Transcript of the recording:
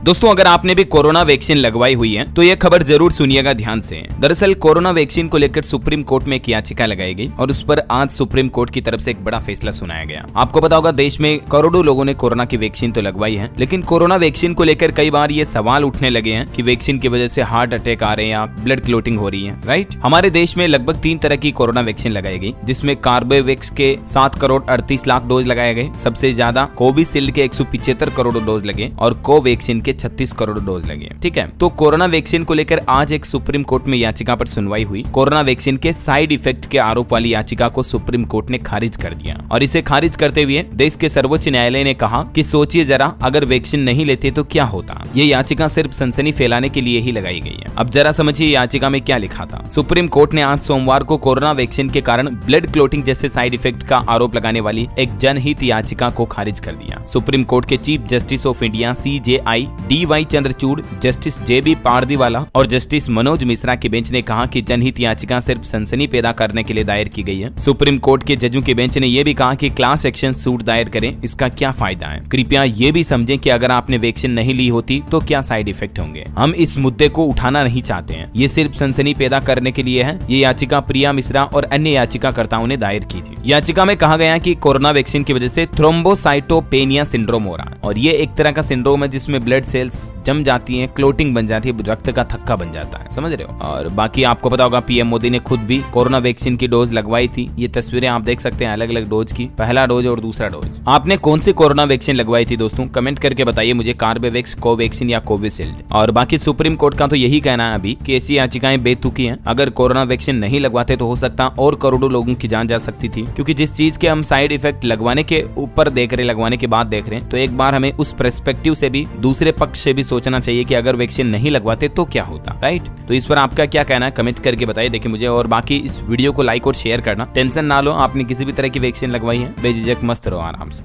दोस्तों अगर आपने भी कोरोना वैक्सीन लगवाई हुई है तो यह खबर जरूर सुनिएगा ध्यान से। दरअसल कोरोना वैक्सीन को लेकर सुप्रीम कोर्ट में एक याचिका लगाई गई और उस पर आज सुप्रीम कोर्ट की तरफ से एक बड़ा फैसला सुनाया गया। आपको पता होगा देश में करोड़ों लोगों ने कोरोना की वैक्सीन तो लगवाई है, लेकिन कोरोना वैक्सीन को लेकर कई बार ये सवाल उठने लगे हैं कि वैक्सीन की वजह से हार्ट अटैक आ रहे हैं या ब्लड क्लोटिंग हो रही है। राइट, हमारे देश में लगभग 3 तरह की कोरोना वैक्सीन लगाई गई, जिसमें कार्बोवैक्स के 7 करोड़ 38 लाख डोज लगाए गए, सबसे ज्यादा कोविशील्ड के 175 करोड़ डोज लगे और कोवैक्सीन के 36 करोड़ डोज लगे। ठीक है, तो कोरोना वैक्सीन को लेकर आज एक सुप्रीम कोर्ट में याचिका पर सुनवाई हुई। कोरोना वैक्सीन के साइड इफेक्ट के आरोप वाली याचिका को सुप्रीम कोर्ट ने खारिज कर दिया और इसे खारिज करते हुए देश के सर्वोच्च न्यायालय ने कहा कि सोचिए जरा, अगर वैक्सीन नहीं लेते तो क्या होता। ये याचिका सिर्फ सनसनी फैलाने के लिए ही लगाई गई है। अब जरा समझिए याचिका में क्या लिखा था। सुप्रीम कोर्ट ने आज सोमवार को कोरोना वैक्सीन के कारण ब्लड क्लोटिंग जैसे साइड इफेक्ट का आरोप लगाने वाली एक जनहित याचिका को खारिज कर दिया। सुप्रीम कोर्ट के chief justice of India CJI DY Chandrachud, justice JB Pardiwala और जस्टिस मनोज मिश्रा की बेंच ने कहा कि जनहित याचिका सिर्फ सनसनी पैदा करने के लिए दायर की गई है। सुप्रीम कोर्ट के जजों की बेंच ने यह भी कहा कि क्लास एक्शन सूट दायर करें, इसका क्या फायदा है। कृपया ये भी समझें कि अगर आपने वैक्सीन नहीं ली होती तो क्या साइड इफेक्ट होंगे। हम इस मुद्दे को उठाना नहीं चाहते हैं, ये सिर्फ सनसनी पैदा करने के लिए है। ये याचिका प्रिया मिश्रा और अन्य याचिकाकर्ताओं ने दायर की थी। याचिका में कहा गया कि कोरोना वैक्सीन की वजह से थ्रोम्बोसाइटोपेनिया सिंड्रोम हो रहा है और ये एक तरह का सिंड्रोम है जिसमें ब्लड सेल्स जम जाती हैं, क्लोटिंग बन जाती है, रक्त का थक्का बन जाता है, समझ रहे हो। और बाकी आपको पता होगा PM मोदी ने खुद भी कोरोना वैक्सीन की डोज लगवाई थी। ये तस्वीरें आप देख सकते हैं अलग अलग डोज की, पहला डोज और दूसरा डोज। आपने कौन सी कोरोना वैक्सीन लगवाई थी दोस्तों, कमेंट करके बताइए मुझे, कार्बोवैक्स, कोवैक्सीन या कोविशील्ड। और बाकी सुप्रीम कोर्ट का तो यही कहना है अभी कि ऐसी याचिकाएं बेतुकी हैं। अगर कोरोना वैक्सीन नहीं लगवाते तो हो सकता और करोड़ों लोगों की जान जा सकती थी, क्योंकि जिस चीज के हम साइड इफेक्ट लगवाने के ऊपर देख रहे, लगवाने के बाद देख रहे हैं, तो एक बार हमें उस पर्सपेक्टिव से भी, दूसरे पक्ष से भी सोचना चाहिए कि अगर वैक्सीन नहीं लगवाते तो क्या होता। राइट, तो इस पर आपका क्या कहना है कमेंट करके बताइए देखिए मुझे। और बाकी इस वीडियो को लाइक और शेयर करना। टेंशन ना लो, आपने किसी भी तरह की वैक्सीन लगवाई है, बेझिझक मस्त रहो, आराम से।